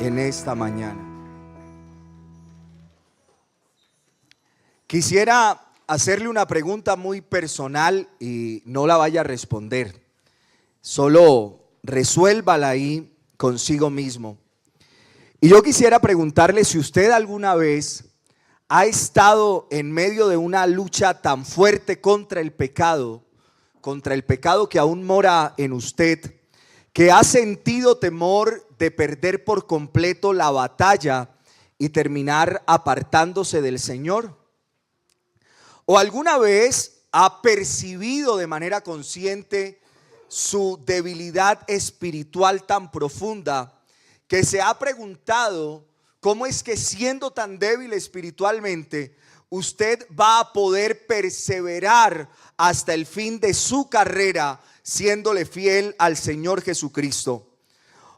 en esta mañana. Quisiera hacerle una pregunta muy personal y no la vaya a responder. Solo resuélvala ahí consigo mismo. Y yo quisiera preguntarle si usted alguna vez ha estado en medio de una lucha tan fuerte contra el pecado que aún mora en usted, que ha sentido temor de perder por completo la batalla y terminar apartándose del Señor. ¿O alguna vez ha percibido de manera consciente su debilidad espiritual tan profunda que se ha preguntado cómo es que, siendo tan débil espiritualmente, usted va a poder perseverar hasta el fin de su carrera siéndole fiel al Señor Jesucristo?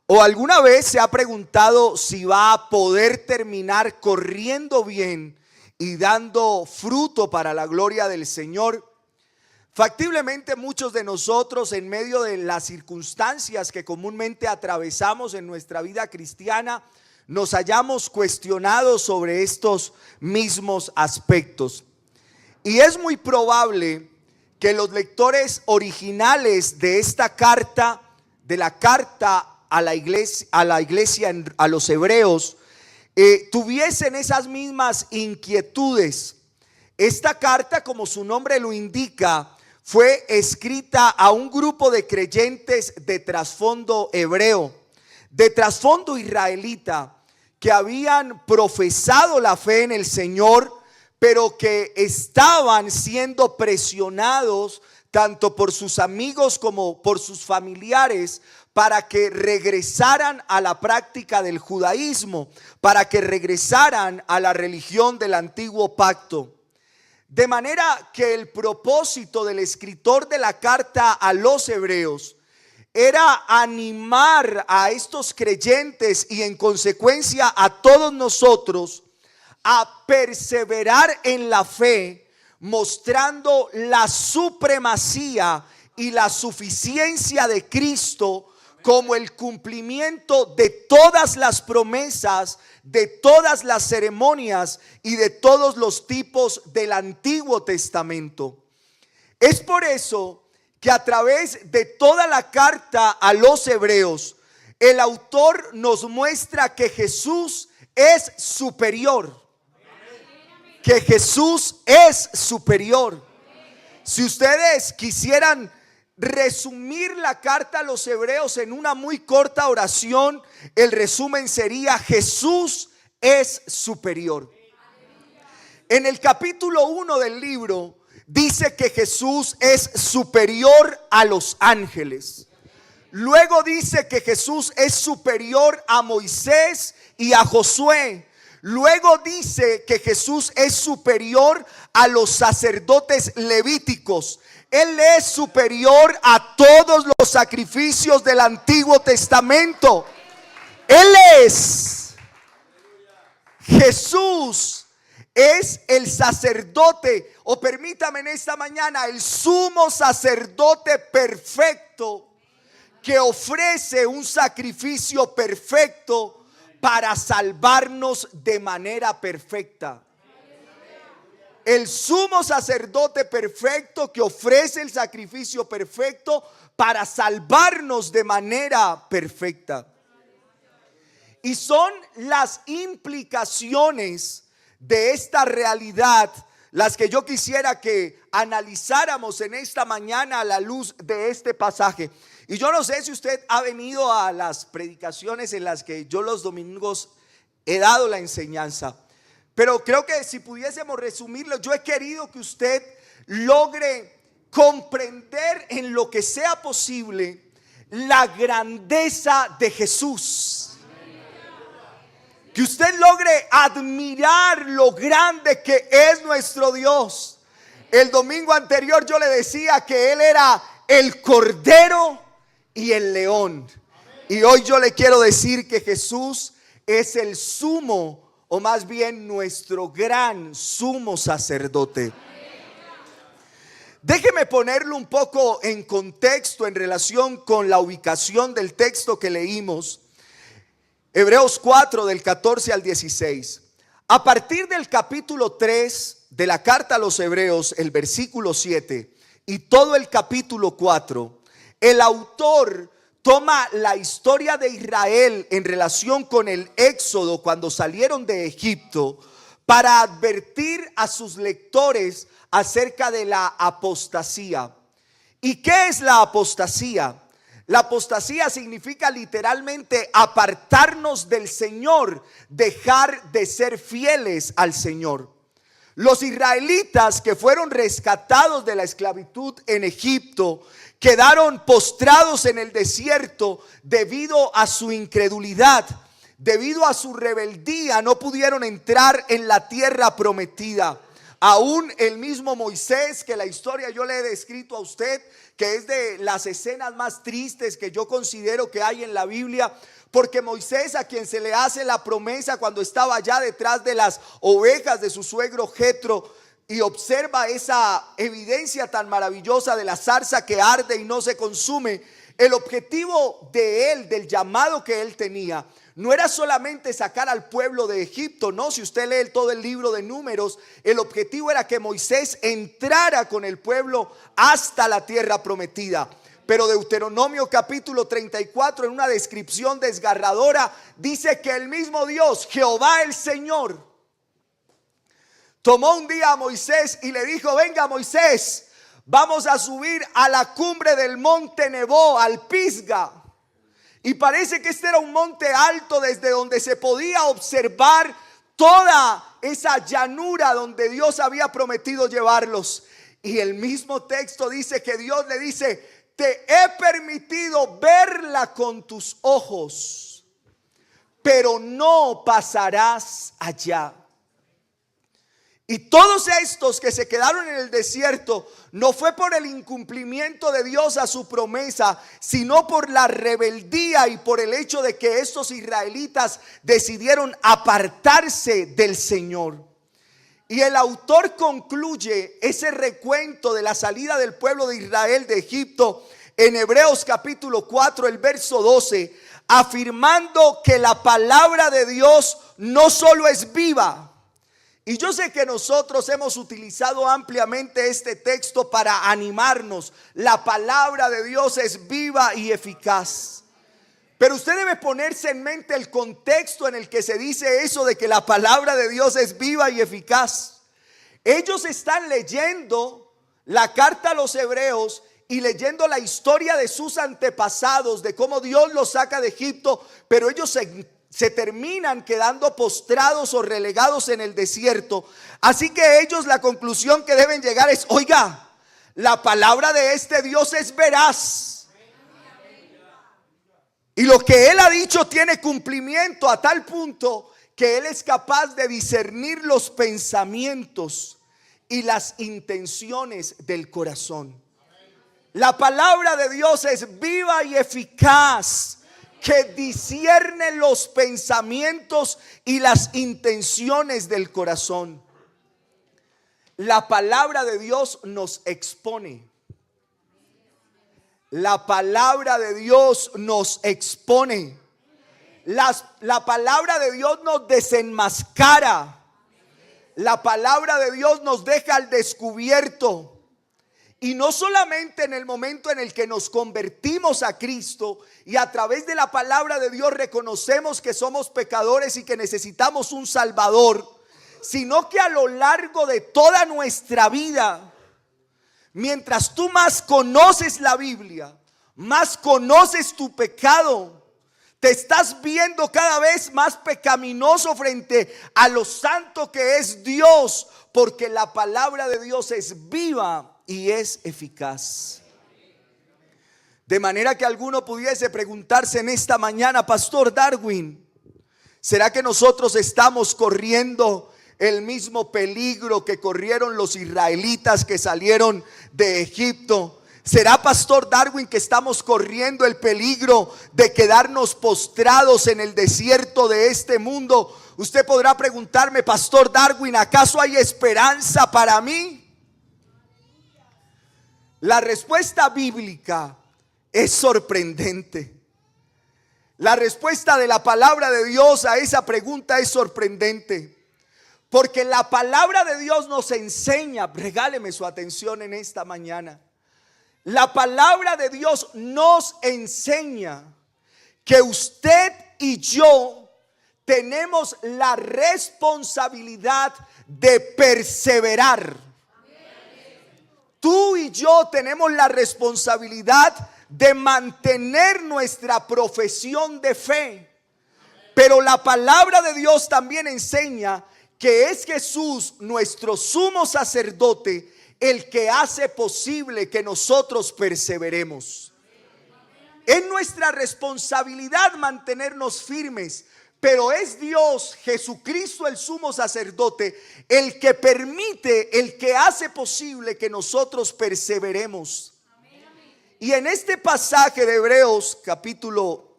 ¿O alguna vez se ha preguntado si va a poder terminar corriendo bien y dando fruto para la gloria del Señor? Factiblemente muchos de nosotros, en medio de las circunstancias que comúnmente atravesamos en nuestra vida cristiana, nos hayamos cuestionado sobre estos mismos aspectos. Y es muy probable que los lectores originales de esta carta, de la carta a la iglesia, a los hebreos, tuviesen esas mismas inquietudes. Esta carta, como su nombre lo indica, fue escrita a un grupo de creyentes de trasfondo hebreo, de trasfondo israelita, que habían profesado la fe en el Señor, pero que estaban siendo presionados tanto por sus amigos como por sus familiares para que regresaran a la práctica del judaísmo, para que regresaran a la religión del antiguo pacto. De manera que el propósito del escritor de la carta a los hebreos era animar a estos creyentes y en consecuencia a todos nosotros a perseverar en la fe, mostrando la supremacía y la suficiencia de Cristo como el cumplimiento de todas las promesas, de todas las ceremonias y de todos los tipos del Antiguo Testamento. Es por eso que a través de toda la carta a los hebreos, el autor nos muestra que Jesús es superior. Que Jesús es superior. Si ustedes quisieran resumir la carta a los hebreos en una muy corta oración, el resumen sería: Jesús es superior. En el capítulo 1 del libro dice que Jesús es superior a los ángeles. Luego dice que Jesús es superior a Moisés y a Josué. Luego dice que Jesús es superior a los sacerdotes levíticos. Él es superior a todos los sacrificios del Antiguo Testamento. Él es Jesús. Es el sacerdote, o permítame en esta mañana, el sumo sacerdote perfecto, que ofrece un sacrificio perfecto para salvarnos de manera perfecta. El sumo sacerdote perfecto que ofrece el sacrificio perfecto para salvarnos de manera perfecta. Y son las implicaciones de esta realidad las que yo quisiera que analizáramos en esta mañana a la luz de este pasaje. Y yo no sé si usted ha venido a las predicaciones en las que yo los domingos he dado la enseñanza, pero creo que si pudiésemos resumirlo, yo he querido que usted logre comprender en lo que sea posible la grandeza de Jesús. Que usted logre admirar lo grande que es nuestro Dios. El domingo anterior yo le decía que Él era el Cordero y el León. Y hoy yo le quiero decir que Jesús es el sumo, o más bien nuestro gran sumo sacerdote. Déjeme ponerlo un poco en contexto en relación con la ubicación del texto que leímos. Hebreos 4 del 14 al 16. A partir del capítulo 3 de la carta a los Hebreos, el versículo 7 y todo el capítulo 4, el autor toma la historia de Israel en relación con el éxodo cuando salieron de Egipto para advertir a sus lectores acerca de la apostasía. ¿Y qué es la apostasía? La apostasía significa literalmente apartarnos del Señor, dejar de ser fieles al Señor. Los israelitas que fueron rescatados de la esclavitud en Egipto quedaron postrados en el desierto debido a su incredulidad, debido a su rebeldía. No pudieron entrar en la tierra prometida. Aún el mismo Moisés, que la historia yo le he descrito a usted, que es de las escenas más tristes que yo considero que hay en la Biblia, porque Moisés, a quien se le hace la promesa cuando estaba allá detrás de las ovejas de su suegro Jetro, y observa esa evidencia tan maravillosa de la zarza que arde y no se consume, el objetivo de él, del llamado que él tenía, no era solamente sacar al pueblo de Egipto, no. Si usted lee todo el libro de Números, el objetivo era que Moisés entrara con el pueblo hasta la tierra prometida. Pero Deuteronomio capítulo 34, en una descripción desgarradora, dice que el mismo Dios, Jehová el Señor, tomó un día a Moisés y le dijo: venga Moisés, vamos a subir a la cumbre del monte Nebo, al Pisga. Y parece que este era un monte alto desde donde se podía observar toda esa llanura donde Dios había prometido llevarlos. Y el mismo texto dice que Dios le dice: te he permitido verla con tus ojos, pero no pasarás allá. Y todos estos que se quedaron en el desierto no fue por el incumplimiento de Dios a su promesa, sino por la rebeldía y por el hecho de que estos israelitas decidieron apartarse del Señor. Y el autor concluye ese recuento de la salida del pueblo de Israel de Egipto en Hebreos capítulo 4, el verso 12, afirmando que la palabra de Dios no solo es viva. Y yo sé que nosotros hemos utilizado ampliamente este texto para animarnos. La palabra de Dios es viva y eficaz. Pero usted debe ponerse en mente el contexto en el que se dice eso de que la palabra de Dios es viva y eficaz. Ellos están leyendo la carta a los Hebreos y leyendo la historia de sus antepasados, de cómo Dios los saca de Egipto, pero ellos se terminan quedando postrados o relegados en el desierto. Así que ellos, la conclusión que deben llegar es: oiga, la palabra de este Dios es veraz, y lo que Él ha dicho tiene cumplimiento, a tal punto que Él es capaz de discernir los pensamientos y las intenciones del corazón. La palabra de Dios es viva y eficaz, que discierne los pensamientos y las intenciones del corazón. La palabra de Dios nos expone. La palabra de Dios nos expone. La palabra de Dios nos desenmascara. La palabra de Dios nos deja al descubierto. Y no solamente en el momento en el que nos convertimos a Cristo y a través de la palabra de Dios reconocemos que somos pecadores y que necesitamos un Salvador, sino que a lo largo de toda nuestra vida, mientras tú más conoces la Biblia, más conoces tu pecado, te estás viendo cada vez más pecaminoso frente a lo santo que es Dios, porque la palabra de Dios es viva y es eficaz. De manera que alguno pudiese preguntarse en esta mañana: Pastor Darwin, ¿será que nosotros estamos corriendo el mismo peligro que corrieron los israelitas que salieron de Egipto? ¿Será, Pastor Darwin, que estamos corriendo el peligro de quedarnos postrados en el desierto de este mundo? Usted podrá preguntarme: Pastor Darwin, ¿acaso hay esperanza para mí? La respuesta bíblica es sorprendente. La respuesta de la palabra de Dios a esa pregunta es sorprendente. Porque la palabra de Dios nos enseña, regáleme su atención en esta mañana. La palabra de Dios nos enseña que usted y yo tenemos la responsabilidad de perseverar. Tú y yo tenemos la responsabilidad de mantener nuestra profesión de fe. Pero la palabra de Dios también enseña que es Jesús, nuestro sumo sacerdote, el que hace posible que nosotros perseveremos. Es nuestra responsabilidad mantenernos firmes, pero es Dios, Jesucristo el sumo sacerdote, el que permite, el que hace posible que nosotros perseveremos. Y en este pasaje de Hebreos capítulo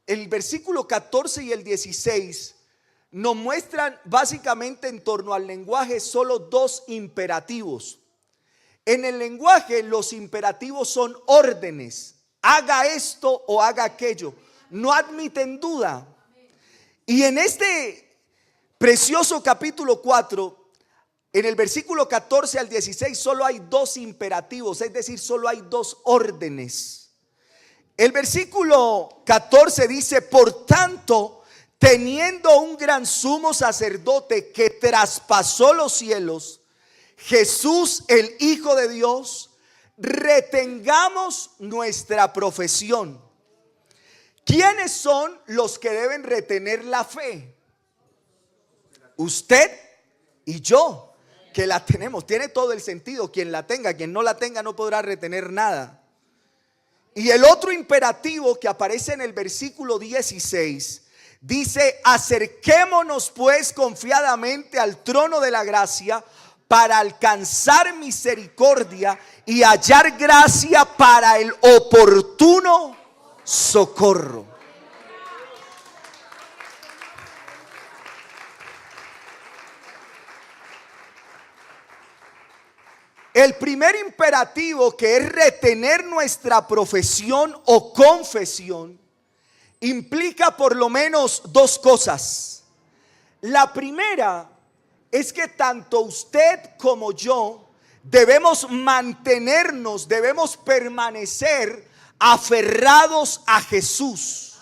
el versículo 14 y el 16 nos muestran básicamente en torno al lenguaje solo dos imperativos. En el lenguaje los imperativos son órdenes: haga esto o haga aquello, no admiten duda. Y en este precioso capítulo 4, en el versículo 14 al 16 solo hay dos imperativos, es decir, solo hay dos órdenes. El versículo 14 dice: por tanto, teniendo un gran sumo sacerdote que traspasó los cielos, Jesús el Hijo de Dios, retengamos nuestra profesión. ¿Quiénes son los que deben retener la fe? Usted y yo, que la tenemos. Tiene todo el sentido. Quien la tenga, quien no la tenga no podrá retener nada. Y el otro imperativo que aparece en el versículo 16 dice: acerquémonos pues confiadamente al trono de la gracia para alcanzar misericordia y hallar gracia para el oportuno socorro. El primer imperativo, que es retener nuestra profesión o confesión, implica por lo menos dos cosas. La primera es que tanto usted como yo debemos mantenernos, debemos permanecer aferrados a Jesús.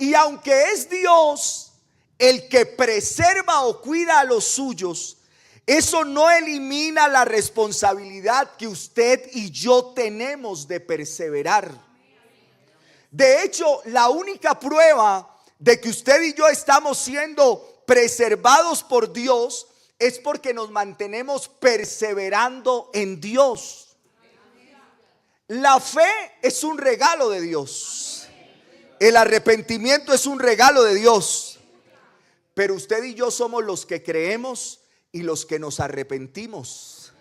Y aunque es Dios el que preserva o cuida a los suyos, eso no elimina la responsabilidad que usted y yo tenemos de perseverar. De hecho, la única prueba de que usted y yo estamos siendo preservados por Dios es porque nos mantenemos perseverando en Dios. La fe es un regalo de Dios. El arrepentimiento es un regalo de Dios. Pero usted y yo somos los que creemos y los que nos arrepentimos.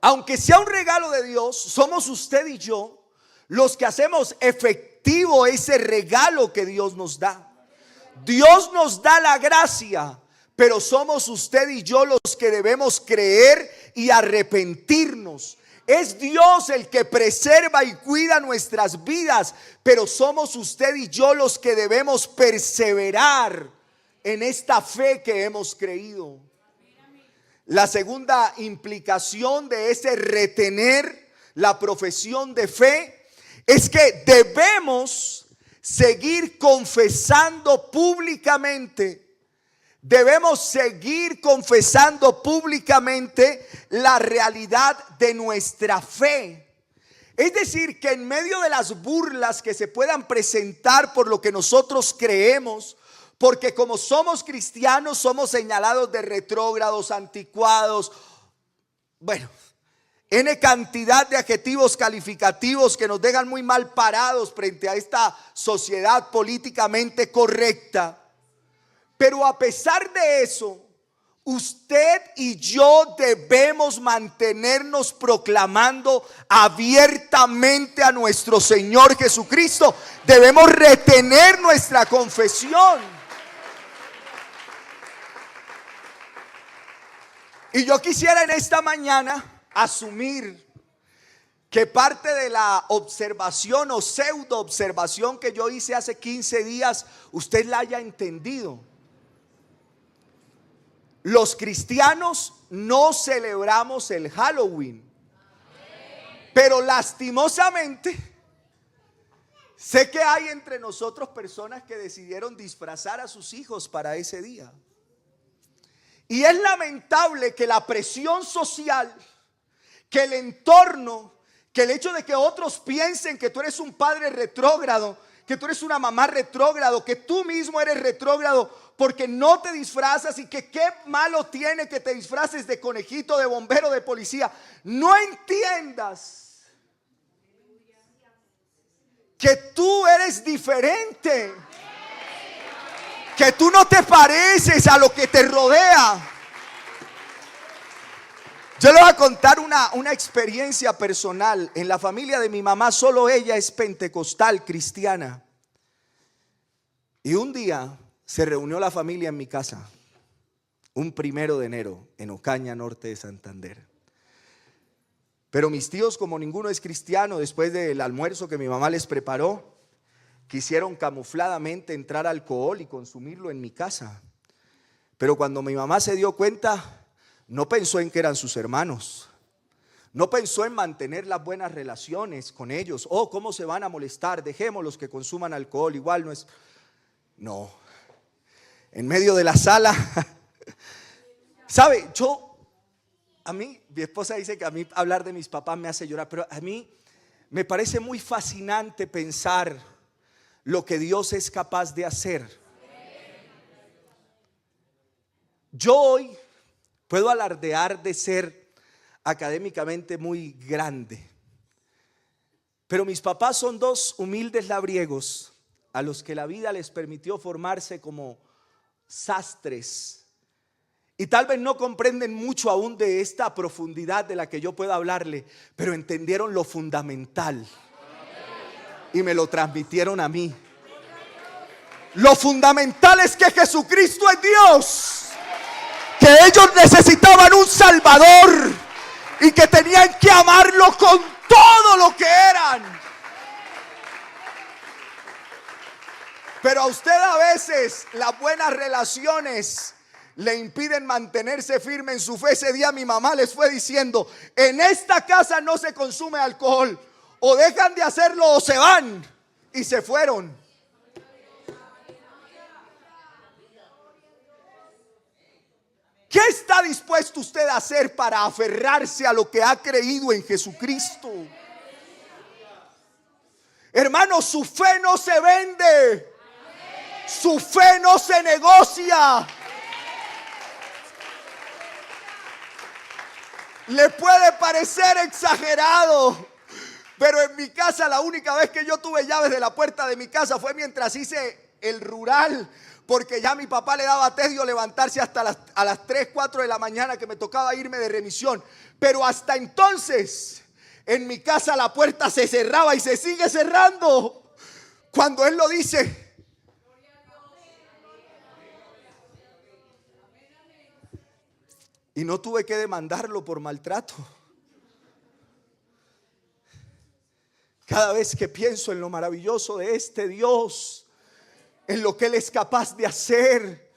Aunque sea un regalo de Dios, somos usted y yo los que hacemos efectivo ese regalo que Dios nos da. Dios nos da la gracia, pero somos usted y yo los que debemos creer y arrepentirnos. Es Dios el que preserva y cuida nuestras vidas, pero somos usted y yo los que debemos perseverar en esta fe que hemos creído. La segunda implicación de ese retener la profesión de fe es que debemos seguir confesando públicamente. Debemos seguir confesando públicamente la realidad de nuestra fe. Es decir, que en medio de las burlas que se puedan presentar por lo que nosotros creemos, porque como somos cristianos somos señalados de retrógrados, anticuados, bueno, N cantidad de adjetivos calificativos que nos dejan muy mal parados frente a esta sociedad políticamente correcta. Pero a pesar de eso, usted y yo debemos mantenernos proclamando abiertamente a nuestro Señor Jesucristo. Debemos retener nuestra confesión. Y yo quisiera en esta mañana asumir que parte de la observación o pseudo observación que yo hice hace 15 días, usted la haya entendido. Los cristianos no celebramos el Halloween, pero lastimosamente sé que hay entre nosotros personas que decidieron disfrazar a sus hijos para ese día. Y es lamentable que la presión social, que el entorno, que el hecho de que otros piensen que tú eres un padre retrógrado, que tú eres una mamá retrógrado, que tú mismo eres retrógrado porque no te disfrazas, y que qué malo tiene que te disfraces de conejito, de bombero, de policía. No entiendas que tú eres diferente, que tú no te pareces a lo que te rodea. Yo le voy a contar una experiencia personal. En la familia de mi mamá, solo ella es pentecostal, cristiana. Y un día se reunió la familia en mi casa, un 1 de enero, en Ocaña, norte de Santander. Pero mis tíos, como ninguno es cristiano, después del almuerzo que mi mamá les preparó, quisieron camufladamente entrar alcohol y consumirlo en mi casa. Pero cuando mi mamá se dio cuenta, no pensó en que eran sus hermanos. No pensó en mantener las buenas relaciones con ellos. Oh, ¿cómo se van a molestar? Dejémoslos que consuman alcohol, igual no es. No. En medio de la sala, ¿sabe? A mí, mi esposa dice que a mí hablar de mis papás me hace llorar, pero a mí me parece muy fascinante pensar lo que Dios es capaz de hacer. Yo hoy puedo alardear de ser académicamente muy grande, pero mis papás son dos humildes labriegos a los que la vida les permitió formarse como sastres, y tal vez no comprenden mucho aún de esta profundidad de la que yo puedo hablarle, pero entendieron lo fundamental y me lo transmitieron a mí. Lo fundamental es que Jesucristo es Dios, que ellos necesitaban un Salvador y que tenían que amarlo con todo lo que eran. Pero a usted a veces las buenas relaciones le impiden mantenerse firme en su fe. Ese día mi mamá les fue diciendo: en esta casa no se consume alcohol, o dejan de hacerlo o se van. Y se fueron. ¿Qué está dispuesto usted a hacer para aferrarse a lo que ha creído en Jesucristo? Hermano, su fe no se vende. Su fe no se negocia. Le puede parecer exagerado, pero en mi casa la única vez que yo tuve llaves de la puerta de mi casa fue mientras hice el rural, porque ya mi papá le daba tedio levantarse hasta a las 3, 4 de la mañana, que me tocaba irme de remisión. Pero hasta entonces en mi casa la puerta se cerraba y se sigue cerrando cuando Él lo dice. Y no tuve que demandarlo por maltrato. Cada vez que pienso en lo maravilloso de este Dios, en lo que Él es capaz de hacer,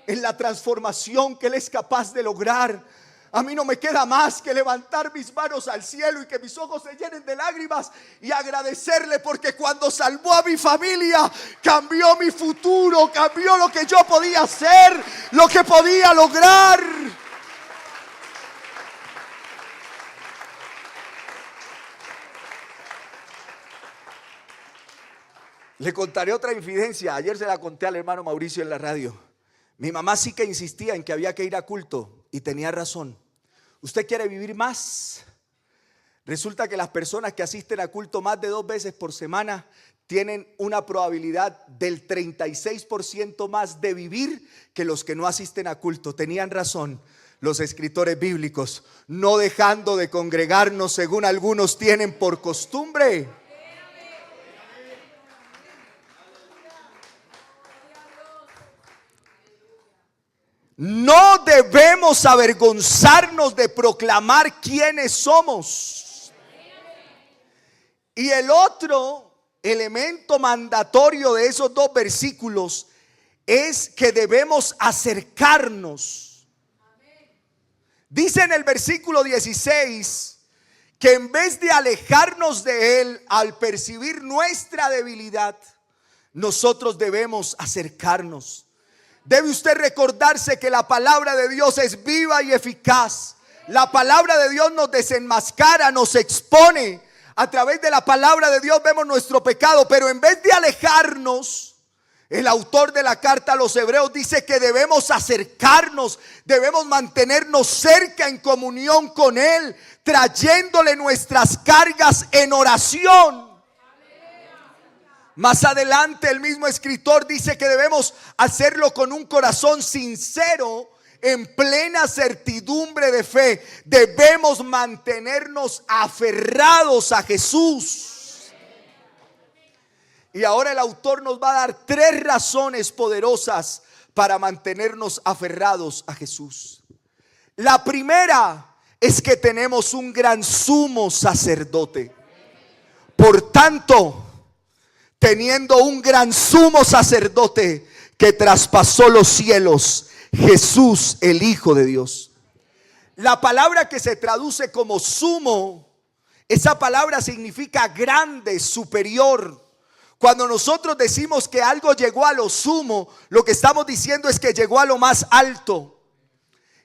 en la transformación que Él es capaz de lograr, a mí no me queda más que levantar mis manos al cielo y que mis ojos se llenen de lágrimas y agradecerle, porque cuando salvó a mi familia, cambió mi futuro, cambió lo que yo podía hacer, lo que podía lograr. Le contaré otra infidencia. Ayer se la conté al hermano Mauricio en la radio. Mi mamá sí que insistía en que había que ir a culto, y tenía razón. ¿Usted quiere vivir más? Resulta que las personas que asisten a culto más de 2 veces por semana tienen una probabilidad del 36% más de vivir que los que no asisten a culto. Tenían razón los escritores bíblicos, no dejando de congregarnos según algunos tienen por costumbre. No debemos avergonzarnos de proclamar quiénes somos. Y el otro elemento mandatorio de esos dos versículos es que debemos acercarnos. Dice en el versículo 16 que en vez de alejarnos de Él al percibir nuestra debilidad, nosotros debemos acercarnos. Debe usted recordarse que la palabra de Dios es viva y eficaz. La palabra de Dios nos desenmascara, nos expone. A través de la palabra de Dios vemos nuestro pecado, pero en vez de alejarnos, el autor de la carta a los Hebreos dice que debemos acercarnos, debemos mantenernos cerca en comunión con Él, trayéndole nuestras cargas en oración. Más adelante el mismo escritor dice que debemos hacerlo con un corazón sincero, en plena certidumbre de fe. Debemos mantenernos aferrados a Jesús. Y ahora el autor nos va a dar 3 razones poderosas para mantenernos aferrados a Jesús. La primera es que tenemos un gran sumo sacerdote. Por tanto, teniendo un gran sumo sacerdote que traspasó los cielos, Jesús, el Hijo de Dios. La palabra que se traduce como sumo, esa palabra significa grande, superior. Cuando nosotros decimos que algo llegó a lo sumo, lo que estamos diciendo es que llegó a lo más alto.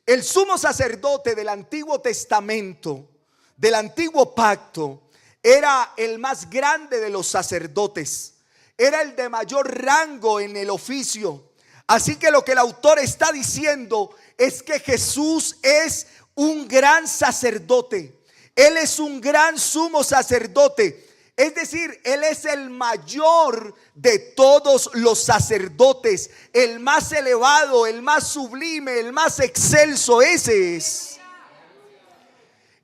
El sumo sacerdote del Antiguo Testamento, del Antiguo Pacto, era el más grande de los sacerdotes. Era el de mayor rango en el oficio. Así que lo que el autor está diciendo es que Jesús es un gran sacerdote. Él es un gran sumo sacerdote. Es decir, Él es el mayor de todos los sacerdotes, el más elevado, el más sublime, el más excelso. Ese es.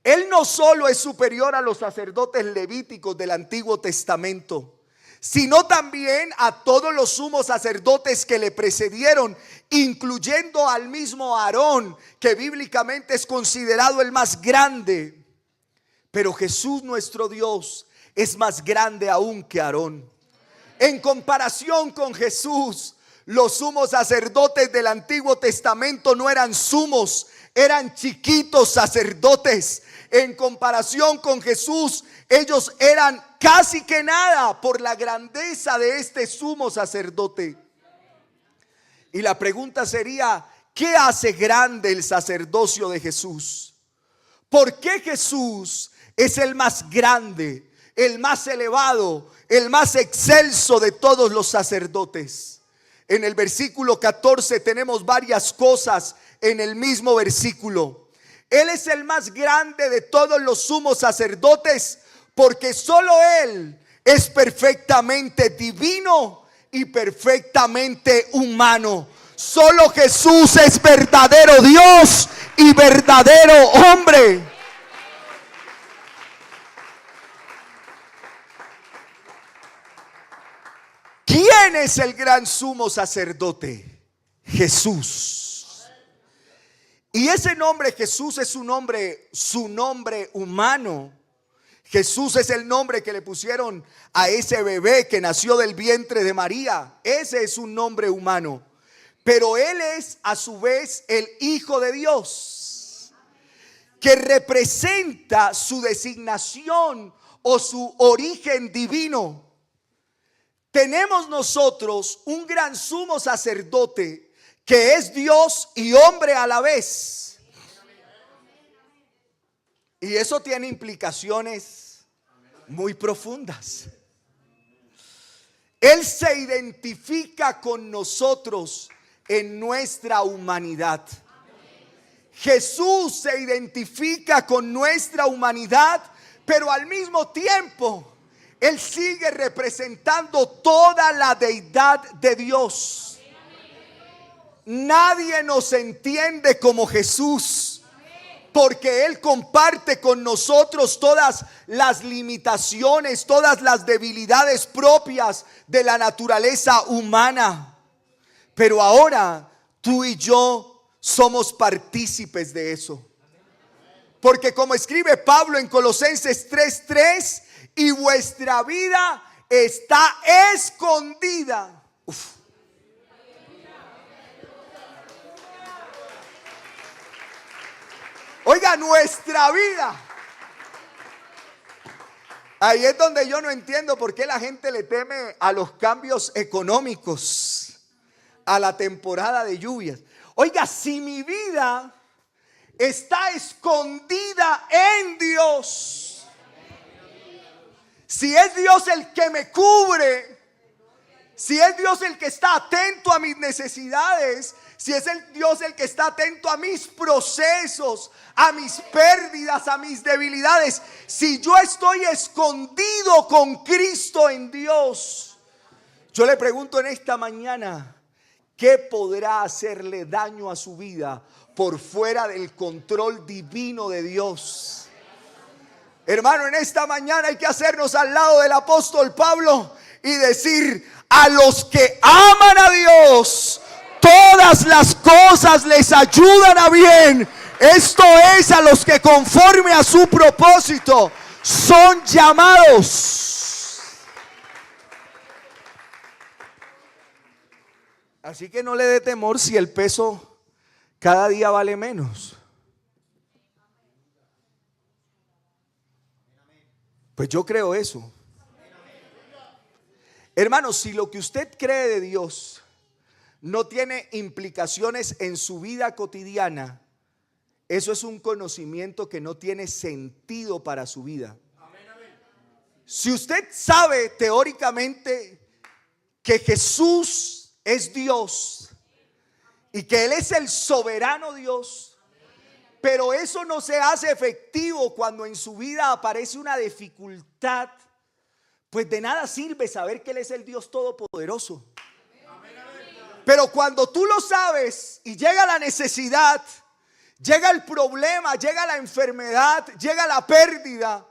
Él no solo es superior a los sacerdotes levíticos del Antiguo Testamento, sino también a todos los sumos sacerdotes que le precedieron, incluyendo al mismo Aarón, que bíblicamente es considerado el más grande. Pero Jesús, nuestro Dios, es más grande aún que Aarón. En comparación con Jesús, los sumos sacerdotes del Antiguo Testamento no eran sumos, eran chiquitos sacerdotes. En comparación con Jesús, ellos eran casi que nada por la grandeza de este sumo sacerdote. Y la pregunta sería, ¿qué hace grande el sacerdocio de Jesús? ¿Por qué Jesús es el más grande, el más elevado, el más excelso de todos los sacerdotes? En el versículo 14 tenemos varias cosas en el mismo versículo. Él es el más grande de todos los sumos sacerdotes porque solo Él es perfectamente divino y perfectamente humano. Solo Jesús es verdadero Dios y verdadero hombre. ¿Quién es el gran sumo sacerdote? Jesús. Y ese nombre Jesús es su nombre humano. Jesús es el nombre que le pusieron a ese bebé que nació del vientre de María. Ese es un nombre humano. Pero Él es a su vez el Hijo de Dios, que representa su designación o su origen divino. Tenemos nosotros un gran sumo sacerdote que es Dios y hombre a la vez. Y eso tiene implicaciones muy profundas. Él se identifica con nosotros en nuestra humanidad. Jesús se identifica con nuestra humanidad, pero al mismo tiempo Él sigue representando toda la deidad de Dios. Nadie nos entiende como Jesús, porque Él comparte con nosotros todas las limitaciones, todas las debilidades propias de la naturaleza humana. Pero ahora tú y yo somos partícipes de eso. Porque como escribe Pablo en Colosenses 3:3, y vuestra vida está escondida. Uf. Oiga, nuestra vida. Ahí es donde yo no entiendo por qué la gente le teme a los cambios económicos, a la temporada de lluvias. Oiga, si mi vida está escondida en Dios, si es Dios el que me cubre, si es Dios el que está atento a mis necesidades, si es el Dios el que está atento a mis procesos, a mis pérdidas, a mis debilidades, si yo estoy escondido con Cristo en Dios, yo le pregunto en esta mañana, ¿qué podrá hacerle daño a su vida por fuera del control divino de Dios? Hermano, en esta mañana hay que hacernos al lado del apóstol Pablo y decir: a los que aman a Dios, todas las cosas les ayudan a bien. Esto es, a los que conforme a su propósito son llamados. Así que no le dé temor si el peso cada día vale menos. Pues yo creo eso. Hermanos, si lo que usted cree de Dios no tiene implicaciones en su vida cotidiana, eso es un conocimiento que no tiene sentido para su vida. Si usted sabe teóricamente que Jesús es Dios y que Él es el soberano Dios, pero eso no se hace efectivo cuando en su vida aparece una dificultad, pues de nada sirve saber que Él es el Dios todopoderoso. Pero cuando tú lo sabes y llega la necesidad, llega el problema, llega la enfermedad, llega la pérdida,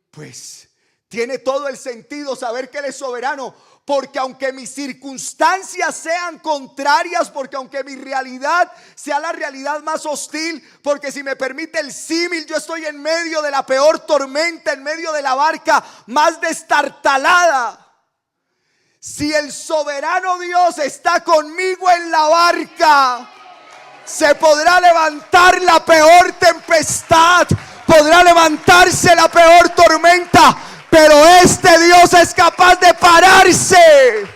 pues tiene todo el sentido saber que Él es soberano. Porque aunque mis circunstancias sean contrarias, porque aunque mi realidad sea la realidad más hostil, porque si me permite el símil, yo estoy en medio de la peor tormenta, en medio de la barca más destartalada. Si el soberano Dios está conmigo en la barca, se podrá levantar la peor tempestad, podrá levantarse la peor tormenta, pero este Dios es capaz de pararse.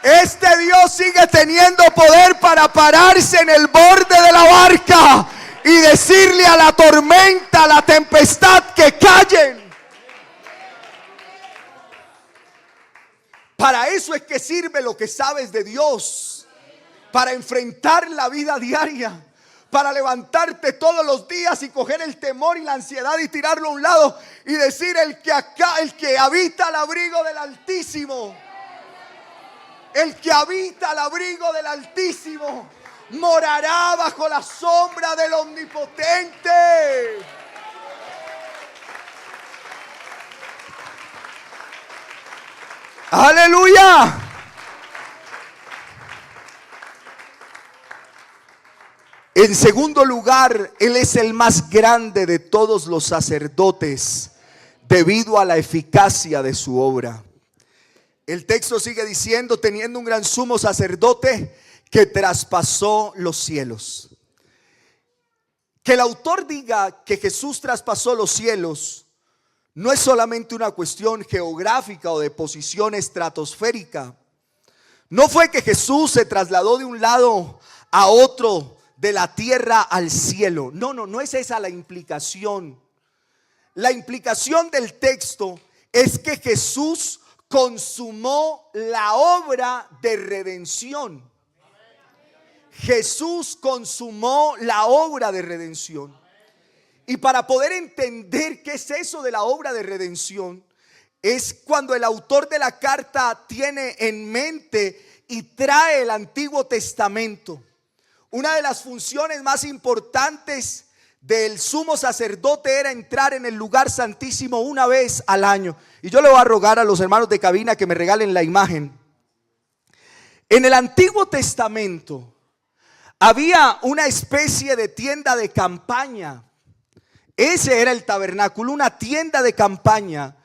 Este Dios sigue teniendo poder para pararse en el borde de la barca y decirle a la tormenta, a la tempestad, que callen. Para eso es que sirve lo que sabes de Dios, para enfrentar la vida diaria, para levantarte todos los días y coger el temor y la ansiedad y tirarlo a un lado y decir: el que habita al abrigo del Altísimo, el que habita al abrigo del Altísimo morará bajo la sombra del Omnipotente. Aleluya. En segundo lugar, Él es el más grande de todos los sacerdotes debido a la eficacia de su obra. El texto sigue diciendo: teniendo un gran sumo sacerdote que traspasó los cielos. Que el autor diga que Jesús traspasó los cielos no es solamente una cuestión geográfica o de posición estratosférica. No fue que Jesús se trasladó de un lado a otro, de la tierra al cielo. No es esa la implicación. La implicación del texto es que Jesús consumó la obra de redención. Jesús consumó la obra de redención. Y para poder entender qué es eso de la obra de redención, es cuando el autor de la carta tiene en mente y trae el Antiguo Testamento. Una de las funciones más importantes del sumo sacerdote era entrar en el lugar santísimo una vez al año. Y yo le voy a rogar a los hermanos de cabina que me regalen la imagen. En el Antiguo Testamento había una especie de tienda de campaña Ese era el tabernáculo, una tienda de campaña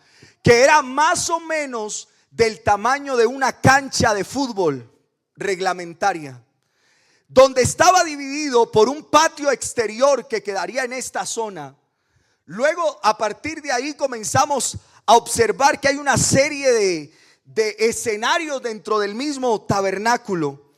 que era más o menos del tamaño de una cancha de fútbol reglamentaria, donde estaba dividido por un patio exterior que quedaría en esta zona. Luego, a partir de ahí, comenzamos a observar que hay una serie de escenarios dentro del mismo tabernáculo.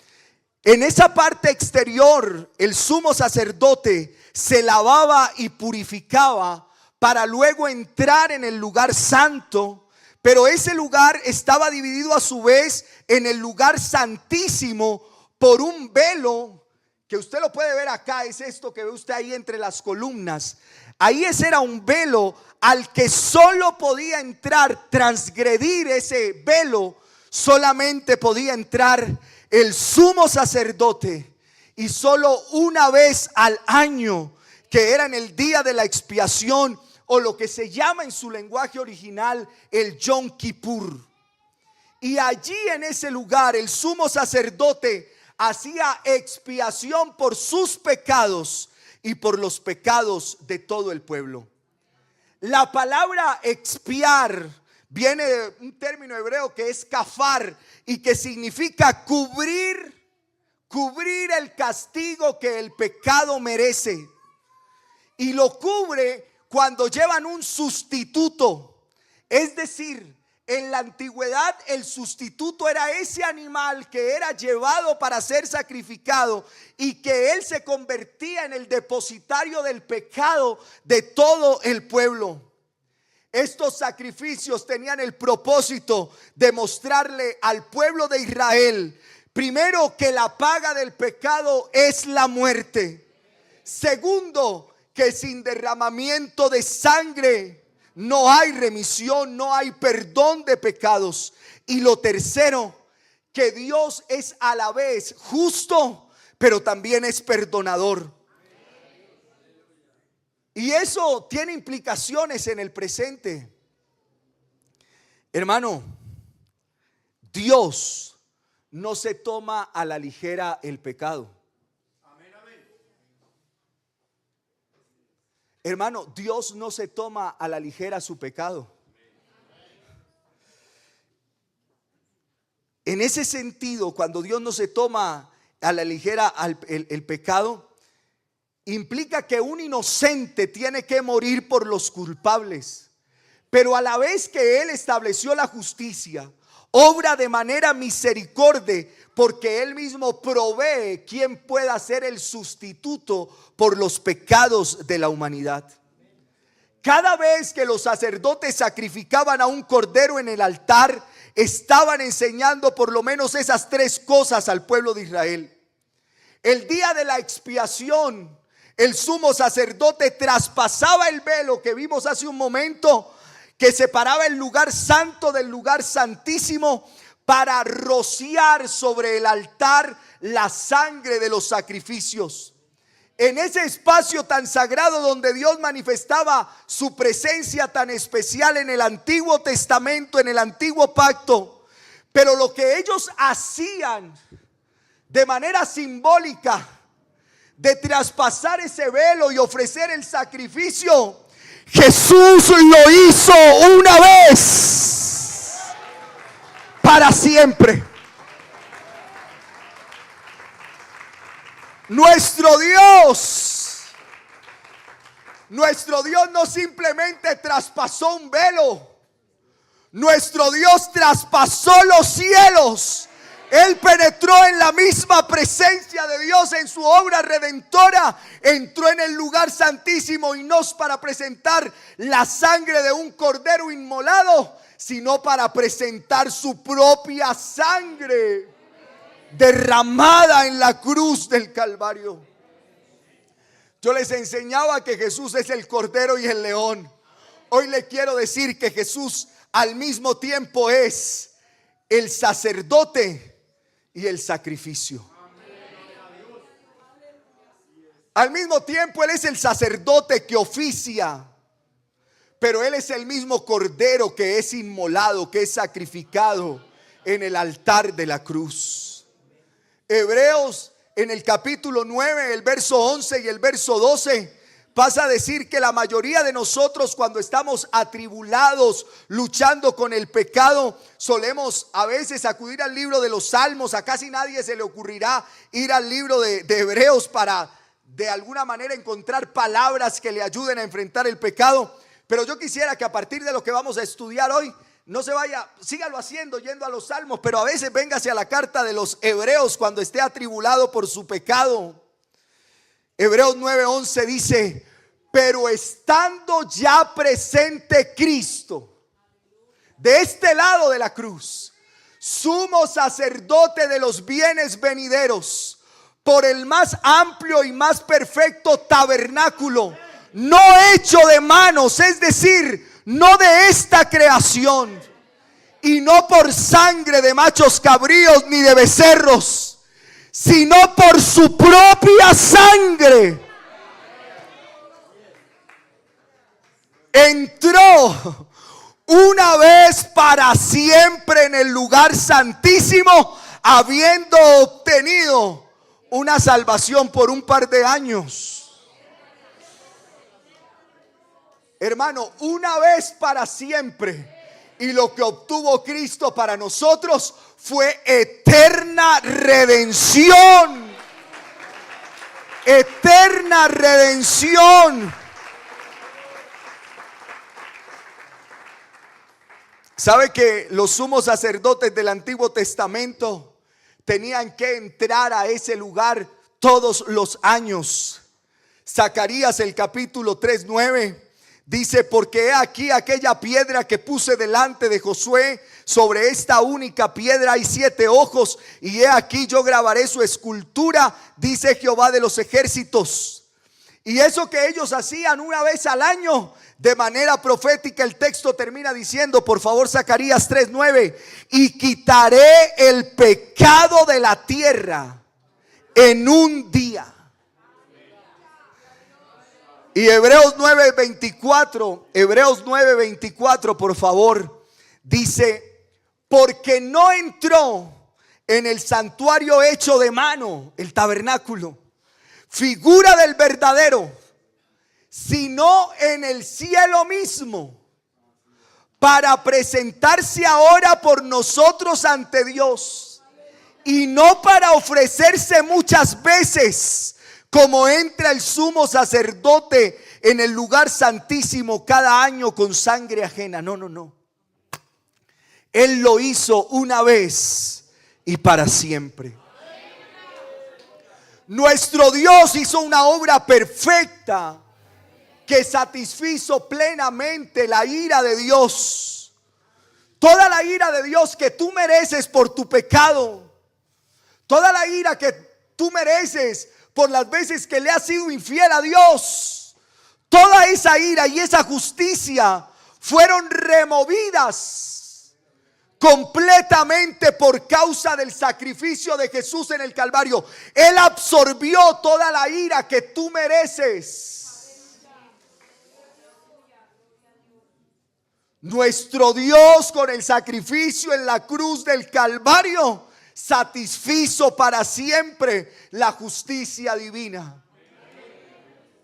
En esa parte exterior, el sumo sacerdote se lavaba y purificaba para luego entrar en el lugar santo. Pero ese lugar estaba dividido a su vez en el lugar santísimo por un velo, que usted lo puede ver acá. Es esto que ve usted ahí entre las columnas. Ahí ese era un velo al que solo podía entrar, transgredir ese velo, solamente podía entrar el sumo sacerdote, y solo una vez al año, que era en el día de la expiación, o lo que se llama en su lenguaje original el Yom Kippur. Y allí en ese lugar el sumo sacerdote hacía expiación por sus pecados y por los pecados de todo el pueblo. La palabra expiar viene de un término hebreo que es kafar, y que significa cubrir el castigo que el pecado merece. Y lo cubre cuando llevan un sustituto. Es decir, en la antigüedad el sustituto era ese animal que era llevado para ser sacrificado, y que él se convertía en el depositario del pecado de todo el pueblo. Estos sacrificios tenían el propósito de mostrarle al pueblo de Israel, primero, que la paga del pecado es la muerte. Segundo, que sin derramamiento de sangre no hay remisión, no hay perdón de pecados. Y lo tercero, que Dios es a la vez justo, pero también es perdonador. Y eso tiene implicaciones en el presente. Hermano, Dios no se toma a la ligera el pecado. Hermano, Dios no se toma a la ligera su pecado. En ese sentido, cuando Dios no se toma a la ligera el pecado, implica que un inocente tiene que morir por los culpables. Pero a la vez que Él estableció la justicia, obra de manera misericordia, porque Él mismo provee quien pueda ser el sustituto por los pecados de la humanidad. Cada vez que los sacerdotes sacrificaban a un cordero en el altar, estaban enseñando por lo menos esas tres cosas al pueblo de Israel. El día de la expiación, el sumo sacerdote traspasaba el velo que vimos hace un momento, que separaba el lugar santo del lugar santísimo, para rociar sobre el altar la sangre de los sacrificios. En ese espacio tan sagrado donde Dios manifestaba su presencia tan especial en el Antiguo Testamento, en el Antiguo Pacto. Pero lo que ellos hacían de manera simbólica, de traspasar ese velo y ofrecer el sacrificio, Jesús lo hizo una vez para siempre. Nuestro Dios no simplemente traspasó un velo. Nuestro Dios traspasó los cielos. Él penetró en la misma presencia de Dios en su obra redentora. Entró en el lugar santísimo, y no para presentar la sangre de un cordero inmolado, sino para presentar su propia sangre derramada en la cruz del Calvario. Yo les enseñaba que Jesús es el cordero y el león. Hoy le quiero decir que Jesús al mismo tiempo es el sacerdote y el sacrificio. Al mismo tiempo Él es el sacerdote que oficia, pero Él es el mismo cordero que es inmolado, que es sacrificado en el altar de la cruz. Hebreos, en el capítulo 9, el verso 11 y el verso 12, Pasa a decir que la mayoría de nosotros, cuando estamos atribulados, luchando con el pecado, solemos a veces acudir al libro de los Salmos. A casi nadie se le ocurrirá ir al libro de Hebreos para de alguna manera encontrar palabras que le ayuden a enfrentar el pecado. Pero yo quisiera que a partir de lo que vamos a estudiar hoy, no se vaya, sígalo haciendo, yendo a los Salmos, pero a veces véngase a la carta de los Hebreos cuando esté atribulado por su pecado. Hebreos 9:11 dice: pero estando ya presente Cristo de este lado de la cruz, sumo sacerdote de los bienes venideros, por el más amplio y más perfecto tabernáculo, no hecho de manos, es decir, no de esta creación, y no por sangre de machos cabríos ni de becerros, sino por su propia sangre, entró una vez para siempre en el lugar santísimo, habiendo obtenido una salvación por un par de años. Hermano, una vez para siempre. Y lo que obtuvo Cristo para nosotros fue eterna redención. Eterna redención. ¿Sabe que los sumos sacerdotes del Antiguo Testamento tenían que entrar a ese lugar todos los años? Zacarías, el capítulo 3:9 dice: porque he aquí aquella piedra que puse delante de Josué, sobre esta única piedra hay 7 ojos, y he aquí yo grabaré su escultura, dice Jehová de los ejércitos. Y eso que ellos hacían una vez al año, de manera profética, el texto termina diciendo, por favor, Zacarías 3:9: y quitaré el pecado de la tierra en un día. Y Hebreos 9:24, por favor, dice: porque no entró en el santuario hecho de mano, el tabernáculo, figura del verdadero, sino en el cielo mismo, para presentarse ahora por nosotros ante Dios, y no para ofrecerse muchas veces, como entra el sumo sacerdote en el lugar santísimo cada año con sangre ajena. No. Él lo hizo una vez y para siempre. Nuestro Dios hizo una obra perfecta que satisfizo plenamente la ira de Dios. Toda la ira de Dios que tú mereces por tu pecado. Toda la ira que tú mereces por las veces que le has sido infiel a Dios. Toda esa ira y esa justicia fueron removidas completamente por causa del sacrificio de Jesús en el Calvario. Él absorbió toda la ira que tú mereces. Nuestro Dios, con el sacrificio en la cruz del Calvario, satisfizo para siempre la justicia divina.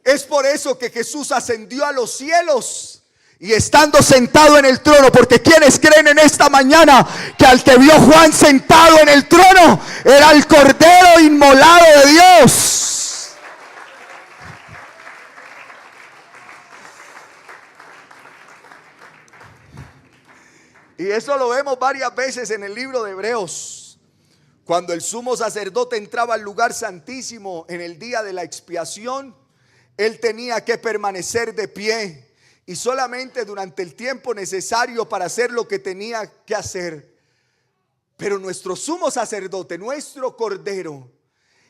Es por eso que Jesús ascendió a los cielos y estando sentado en el trono, porque quienes creen en esta mañana que al que vio Juan sentado en el trono era el Cordero inmolado de Dios. Y eso lo vemos varias veces en el libro de Hebreos. Cuando el sumo sacerdote entraba al lugar santísimo en el día de la expiación, él tenía que permanecer de pie y solamente durante el tiempo necesario para hacer lo que tenía que hacer. Pero nuestro sumo sacerdote, nuestro Cordero,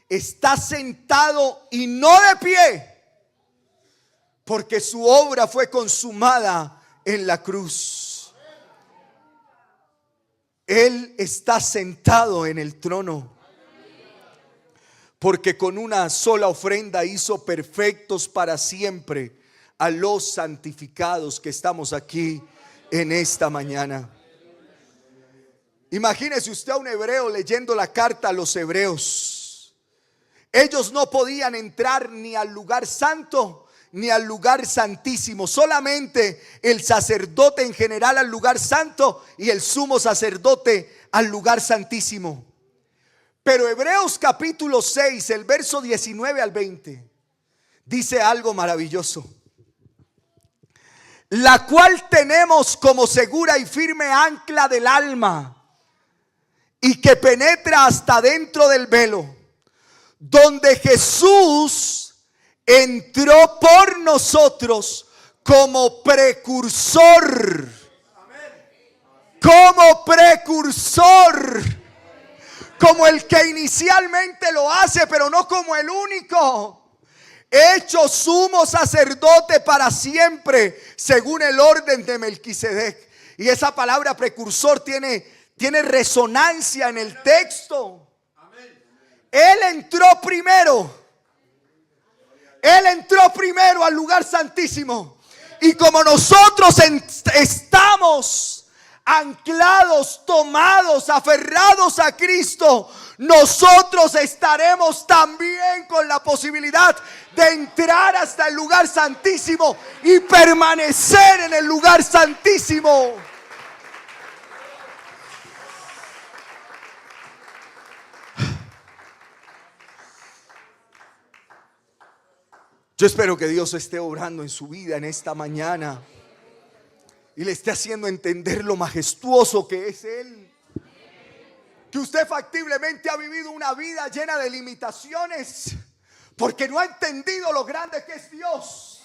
está sentado y no de pie, porque su obra fue consumada en la cruz. Él está sentado en el trono, porque con una sola ofrenda hizo perfectos para siempre a los santificados que estamos aquí en esta mañana. Imagínese usted a un hebreo leyendo la carta a los hebreos. Ellos no podían entrar ni al lugar santo ni al lugar santísimo, solamente el sacerdote en general al lugar santo y el sumo sacerdote al lugar santísimo. Pero Hebreos capítulo 6, el verso 19 al 20, dice algo maravilloso. La cual tenemos como segura y firme ancla del alma, y que penetra hasta dentro del velo, donde Jesús entró por nosotros como precursor. Como precursor. Como el que inicialmente lo hace, pero no como el único. Hecho sumo sacerdote para siempre, según el orden de Melquisedec. Y esa palabra precursor tiene resonancia en el texto. Él entró primero. Él entró primero al lugar santísimo. Y como nosotros estamos anclados, tomados, aferrados a Cristo, nosotros estaremos también con la posibilidad de entrar hasta el lugar santísimo y permanecer en el lugar santísimo. Yo espero que Dios esté obrando en su vida en esta mañana y le esté haciendo entender lo majestuoso que es Él. Que usted factiblemente ha vivido una vida llena de limitaciones porque no ha entendido lo grande que es Dios.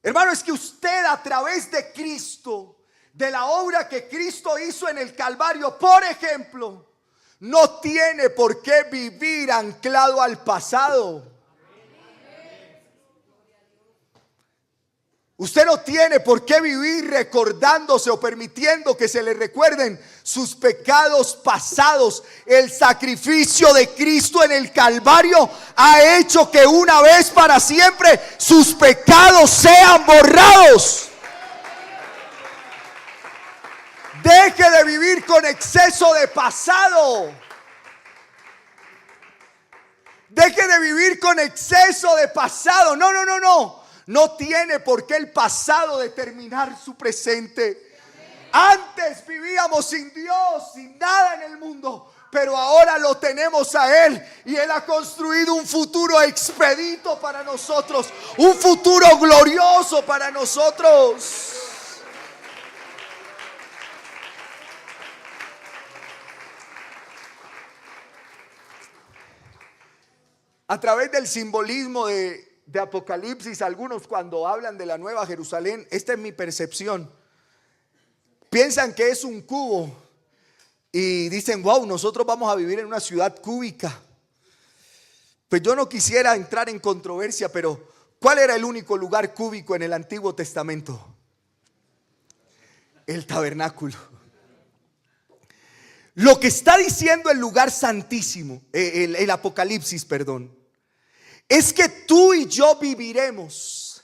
Hermano, es que usted a través de Cristo, de la obra que Cristo hizo en el Calvario, por ejemplo, no tiene por qué vivir anclado al pasado. Usted no tiene por qué vivir recordándose o permitiendo que se le recuerden sus pecados pasados. El sacrificio de Cristo en el Calvario ha hecho que una vez para siempre sus pecados sean borrados. Deje de vivir con exceso de pasado. Deje de vivir con exceso de pasado. No. No tiene por qué el pasado determinar su presente. Antes vivíamos sin Dios, sin nada en el mundo, pero ahora lo tenemos a Él y Él ha construido un futuro expedito para nosotros, un futuro glorioso para nosotros. A través del simbolismo de Apocalipsis, algunos cuando hablan de la Nueva Jerusalén, esta es mi percepción, piensan que es un cubo y dicen, wow, nosotros vamos a vivir en una ciudad cúbica. Pues yo no quisiera entrar en controversia, pero ¿cuál era el único lugar cúbico en el Antiguo Testamento? El tabernáculo. Lo que está diciendo el lugar santísimo, el Apocalipsis, perdón, es que tú y yo viviremos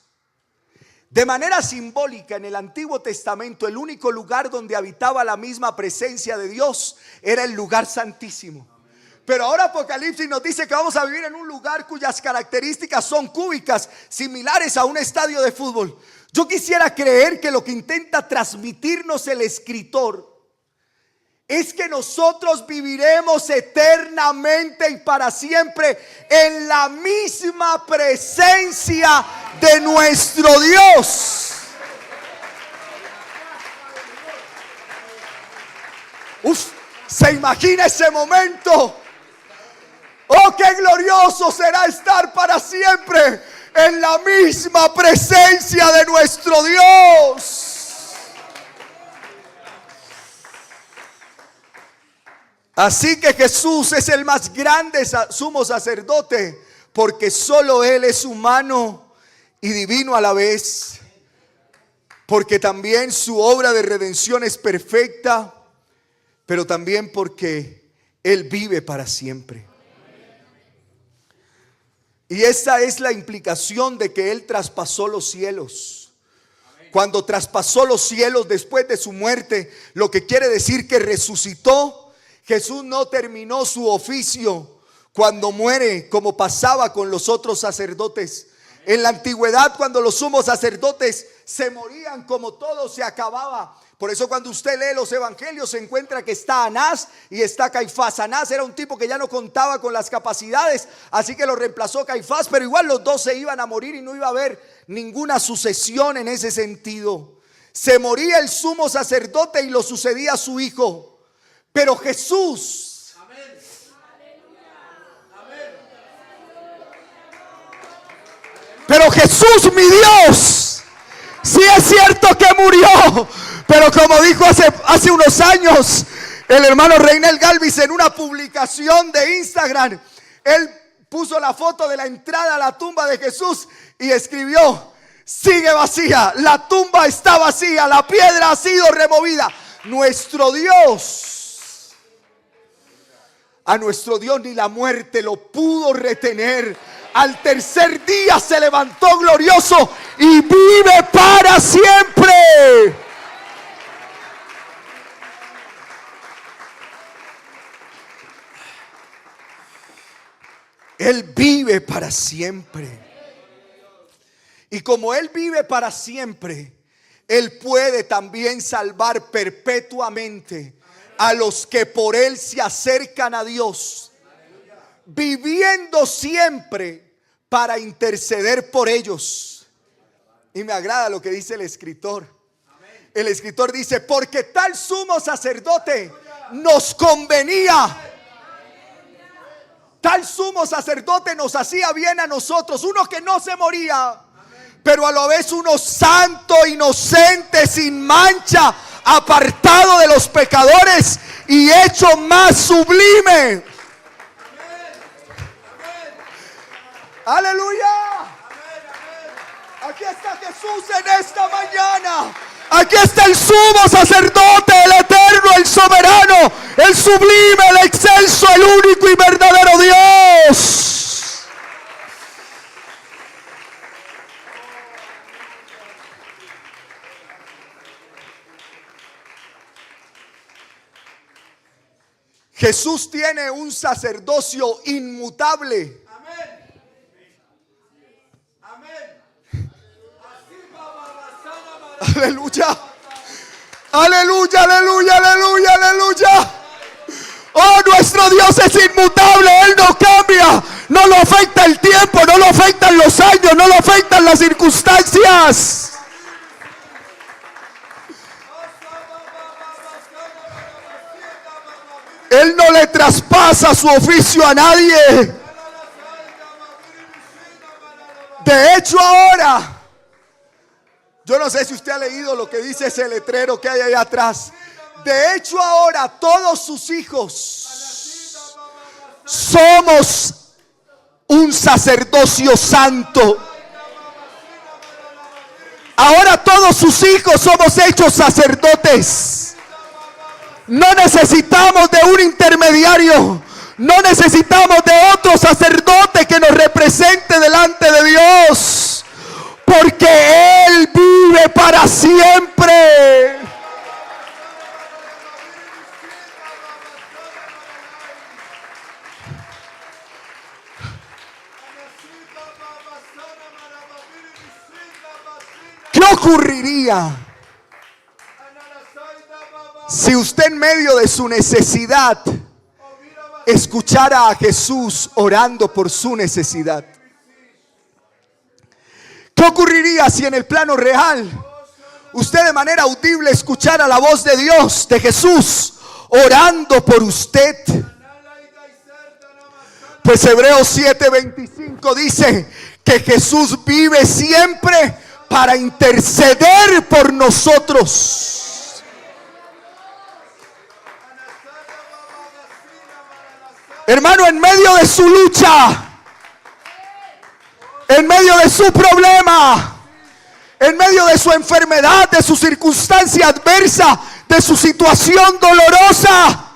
de manera simbólica. En el Antiguo Testamento el único lugar donde habitaba la misma presencia de Dios era el lugar santísimo. Pero ahora Apocalipsis nos dice que vamos a vivir en un lugar cuyas características son cúbicas, similares a un estadio de fútbol. Yo quisiera creer que lo que intenta transmitirnos el escritor es que nosotros viviremos eternamente y para siempre en la misma presencia de nuestro Dios. ¿Se imagina ese momento? Oh, qué glorioso será estar para siempre en la misma presencia de nuestro Dios. Así que Jesús es el más grande sumo sacerdote, porque solo Él es humano y divino a la vez, porque también su obra de redención es perfecta, pero también porque Él vive para siempre. Y esa es la implicación de que Él traspasó los cielos. Cuando traspasó los cielos después de su muerte, lo que quiere decir que resucitó. Jesús no terminó su oficio cuando muere, como pasaba con los otros sacerdotes. En la antigüedad, cuando los sumos sacerdotes se morían, como todo se acababa. Por eso cuando usted lee los evangelios se encuentra que está Anás y está Caifás. Anás era un tipo que ya no contaba con las capacidades, así que lo reemplazó Caifás, pero igual los dos se iban a morir y no iba a haber ninguna sucesión en ese sentido. Se moría el sumo sacerdote y lo sucedía su hijo. Pero Jesús, pero Jesús, mi Dios, sí es cierto que murió, pero como dijo hace unos años el hermano Reinel Galvis en una publicación de Instagram, él puso la foto de la entrada a la tumba de Jesús y escribió: sigue vacía, la tumba está vacía, la piedra ha sido removida. Nuestro Dios, a nuestro Dios ni la muerte lo pudo retener. Al tercer día se levantó glorioso y vive para siempre. Él vive para siempre. Y como Él vive para siempre, Él puede también salvar perpetuamente a los que por Él se acercan a Dios, viviendo siempre para interceder por ellos. Y me agrada lo que dice el escritor. El escritor dice: porque tal sumo sacerdote nos convenía. Tal sumo sacerdote nos hacía bien a nosotros, uno que no se moría, pero a la vez uno santo, inocente, sin mancha, apartado de los pecadores y hecho más sublime. Aleluya. Aquí está Jesús en esta mañana. Aquí está el sumo sacerdote, el eterno, el soberano, el sublime, el excelso, el único y verdadero Dios. Jesús tiene un sacerdocio inmutable. Aleluya, aleluya, aleluya, aleluya, aleluya. Oh, nuestro Dios es inmutable, Él no cambia. No lo afecta el tiempo, no lo afectan los años, no lo afectan las circunstancias. Él no le traspasa su oficio a nadie. De hecho, ahora, yo no sé si usted ha leído lo que dice ese letrero que hay allá atrás. De hecho, ahora todos sus hijos somos un sacerdocio santo. Ahora todos sus hijos somos hechos sacerdotes. No necesitamos de un intermediario. No necesitamos de otro sacerdote que nos represente delante de Dios. Porque Él vive para siempre. ¿Qué ocurriría si usted en medio de su necesidad escuchara a Jesús orando por su necesidad? ¿Qué ocurriría si en el plano real usted de manera audible escuchara la voz de Dios, de Jesús, orando por usted? Pues Hebreos 7:25 dice que Jesús vive siempre para interceder por nosotros. Hermano, en medio de su lucha, en medio de su problema, en medio de su enfermedad, de su circunstancia adversa, de su situación dolorosa,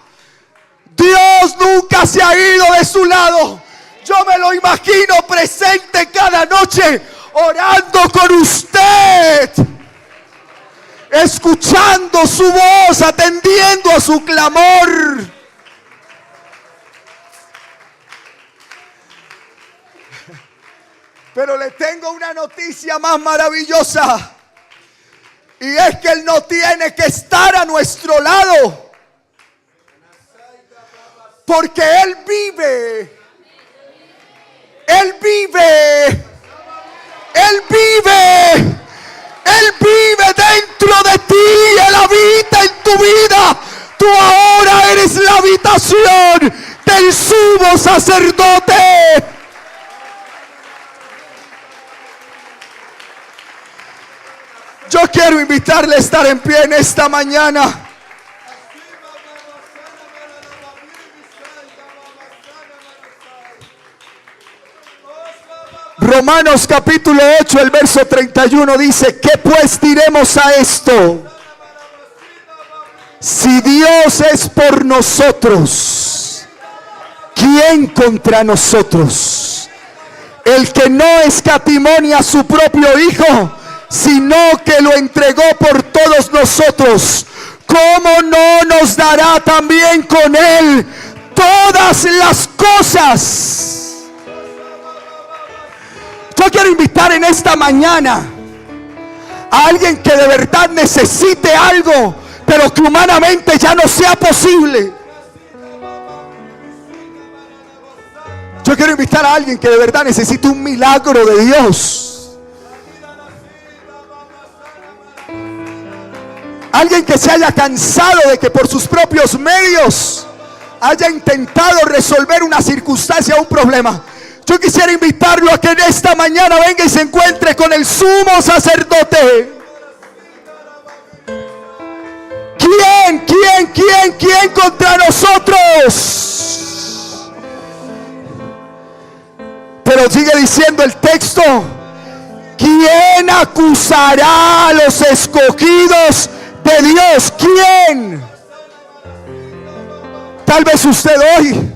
Dios nunca se ha ido de su lado. Yo me lo imagino presente cada noche, orando con usted, escuchando su voz, atendiendo a su clamor. Pero le tengo una noticia más maravillosa. Y es que Él no tiene que estar a nuestro lado. Porque Él vive. Él vive. Él vive. Él vive dentro de ti. Él habita en tu vida. Tú ahora eres la habitación del sumo sacerdote. Yo quiero invitarle a estar en pie en esta mañana. Romanos capítulo 8, el verso 31 dice: ¿qué pues diremos a esto? Si Dios es por nosotros, ¿quién contra nosotros? El que no escatimó ni a su propio Hijo, sino que lo entregó por todos nosotros, ¿cómo no nos dará también con Él todas las cosas? Yo quiero invitar en esta mañana a alguien que de verdad necesite algo, pero que humanamente ya no sea posible. Yo quiero invitar a alguien que de verdad necesite un milagro de Dios. Alguien que se haya cansado de que por sus propios medios haya intentado resolver una circunstancia, un problema. Yo quisiera invitarlo a que en esta mañana venga y se encuentre con el sumo sacerdote. ¿Quién contra nosotros? Pero sigue diciendo el texto: ¿quién acusará a los escogidos de Dios? ¿Quién? Tal vez usted hoy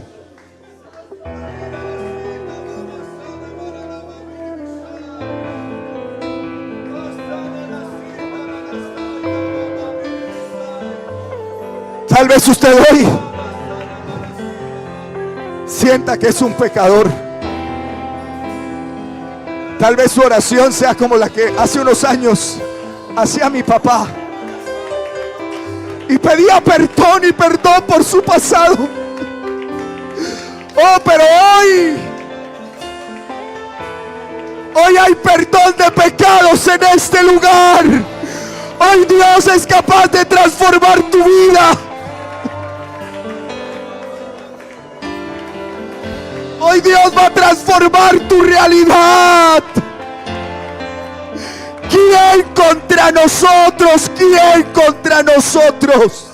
sienta que es un pecador. Tal vez su oración sea como la que hace unos años hacía mi papá, y pedía perdón y perdón por su pasado. Oh, pero hoy hay perdón de pecados en este lugar. Hoy Dios es capaz de transformar tu vida. Hoy Dios va a transformar tu realidad. ¿Quién contra nosotros? ¿Quién contra nosotros?